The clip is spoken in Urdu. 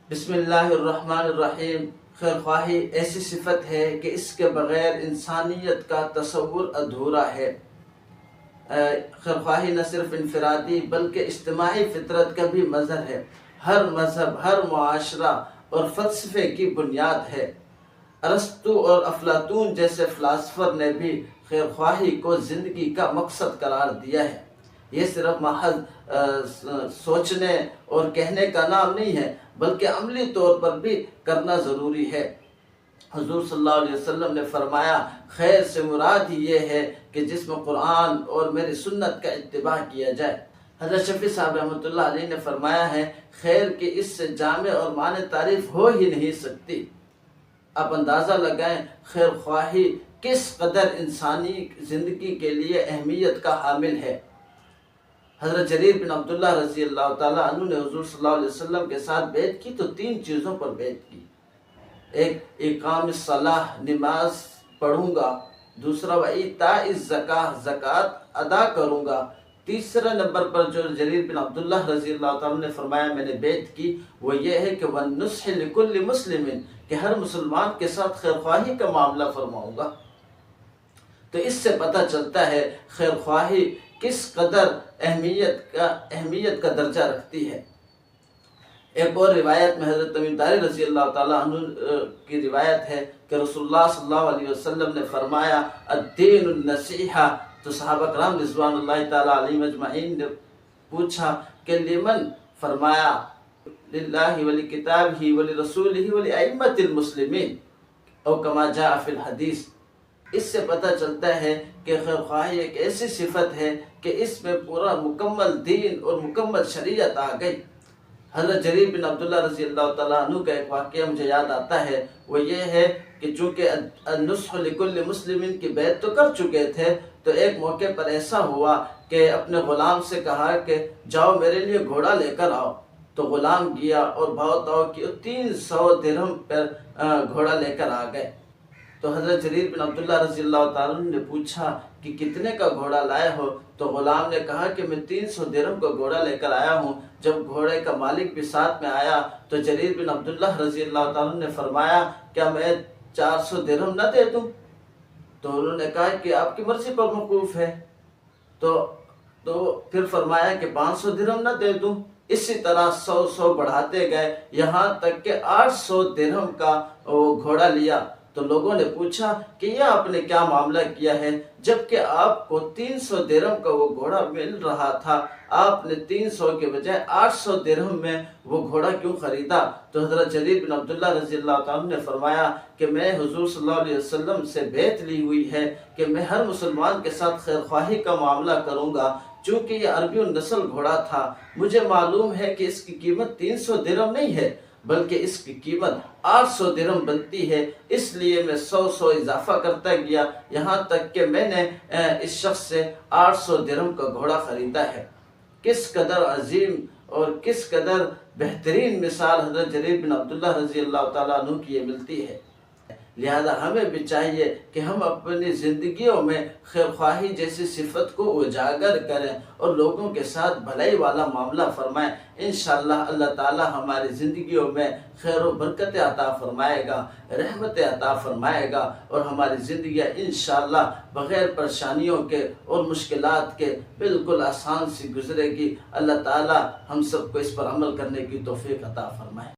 بسم اللہ الرحمن الرحیم۔ خیر خواہی ایسی صفت ہے کہ اس کے بغیر انسانیت کا تصور ادھورا ہے۔ خیر خواہی نہ صرف انفرادی بلکہ اجتماعی فطرت کا بھی مظہر ہے۔ ہر مذہب، ہر معاشرہ اور فلسفے کی بنیاد ہے۔ ارسطو اور افلاطون جیسے فلاسفر نے بھی خیر خواہی کو زندگی کا مقصد قرار دیا ہے۔ یہ صرف محض سوچنے اور کہنے کا نام نہیں ہے بلکہ عملی طور پر بھی کرنا ضروری ہے۔ حضور صلی اللہ علیہ وسلم نے فرمایا، خیر سے مراد ہی یہ ہے کہ جس میں قرآن اور میری سنت کا اتباع کیا جائے۔ حضرت شفیع صاحب رحمۃ اللہ علیہ نے فرمایا ہے، خیر کی اس سے جامع اور معنی تعریف ہو ہی نہیں سکتی۔ آپ اندازہ لگائیں خیر خواہی کس قدر انسانی زندگی کے لیے اہمیت کا حامل ہے۔ حضرت جریر بن عبداللہ رضی اللہ تعالیٰ عنہ نے حضور صلی اللہ علیہ وسلم کے ساتھ بیعت کی تو 3 چیزوں پر بیعت کی۔ ایک، اقام الصلاۃ، نماز پڑھوں گا۔ دوسرا، وایتاء الزکاۃ، زکوٰۃ ادا کروں گا۔ تیسرے نمبر پر جو جریر بن عبداللہ رضی اللہ تعالیٰ نے فرمایا میں نے بیعت کی، وہ یہ ہے کہ وَالنُّصْحِ لِكُلِّ مُسْلِمٍ، کہ ہر مسلمان کے ساتھ خیر خواہی کا معاملہ فرماؤں گا۔ تو اس سے پتہ چلتا ہے خیر خواہی کس قدر اہمیت کا درجہ رکھتی ہے۔ ایک اور روایت میں حضرت تمیم داری رضی اللہ تعالیٰ عنہ کی روایت ہے کہ رسول اللہ صلی اللہ علیہ وسلم نے فرمایا، الدین النصیحہ۔ تو صحابہ کرام رضوان اللہ تعالیٰ علیہم اجمعین نے پوچھا کہ لمن؟ فرمایا للہ ولکتابہ ولرسولہ ولائمۃ المسلمین، او کما جاء فی الحدیث۔ اس سے پتہ چلتا ہے کہ خیر خواہی ایک ایسی صفت ہے کہ اس میں پورا مکمل دین اور مکمل شریعت آ گئی۔ حضرت جریر بن عبداللہ رضی اللہ تعالیٰ عنہ کا ایک واقعہ مجھے یاد آتا ہے، وہ یہ ہے کہ چونکہ النصح لکل مسلمین کی بیعت تو کر چکے تھے، تو ایک موقع پر ایسا ہوا کہ اپنے غلام سے کہا کہ جاؤ میرے لیے گھوڑا لے کر آؤ۔ تو غلام گیا اور بھاؤ تاؤ کی 300 درہم پر گھوڑا لے کر آ گئے۔ تو حضرت جریر بن عبداللہ رضی اللہ تعالیٰ عنہ نے پوچھا کہ کتنے کا گھوڑا لائے ہو؟ تو غلام نے کہا کہ میں 300 درہم کا گھوڑا لے کر آیا ہوں۔ جب گھوڑے کا مالک بھی ساتھ میں آیا تو جریر بن عبداللہ رضی اللہ تعالیٰ عنہ نے فرمایا، کیا میں 400 درہم نہ دے دوں؟ تو انہوں نے کہا کہ آپ کی مرضی پر موقوف ہے۔ تو پھر فرمایا کہ 500 درہم نہ دے دوں؟ اسی طرح 100 بڑھاتے گئے، یہاں تک کہ 800 درہم کا وہ گھوڑا لیا۔ تو لوگوں نے پوچھا کہ یہ آپ نے کیا معاملہ کیا ہے، جبکہ آپ کو 300 درہم کا وہ گھوڑا مل رہا تھا، آپ نے 300 کے بجائے 800 درہم میں وہ گھوڑا کیوں خریدا؟ تو حضرت جریر بن عبداللہ رضی اللہ تعالیٰ نے فرمایا کہ میں حضور صلی اللہ علیہ وسلم سے بیعت لی ہوئی ہے کہ میں ہر مسلمان کے ساتھ خیر خواہی کا معاملہ کروں گا۔ چونکہ یہ عربی النسل گھوڑا تھا، مجھے معلوم ہے کہ اس کی قیمت 300 درہم نہیں ہے بلکہ اس کی قیمت 800 درہم بنتی ہے، اس لیے میں 100 اضافہ کرتا گیا، یہاں تک کہ میں نے اس شخص سے 800 درہم کا گھوڑا خریدا ہے۔ کس قدر عظیم اور کس قدر بہترین مثال حضرت جریر بن عبداللہ رضی اللہ تعالیٰ عنہ کی یہ ملتی ہے۔ لہذا ہمیں بھی چاہیے کہ ہم اپنی زندگیوں میں خیر خواہی جیسی صفت کو اجاگر کریں اور لوگوں کے ساتھ بھلائی والا معاملہ فرمائیں۔ انشاءاللہ اللہ تعالی ہماری زندگیوں میں خیر و برکت عطا فرمائے گا، رحمت عطا فرمائے گا، اور ہماری زندگیاں انشاءاللہ بغیر پریشانیوں کے اور مشکلات کے بالکل آسان سی گزرے گی۔ اللہ تعالی ہم سب کو اس پر عمل کرنے کی توفیق عطا فرمائے۔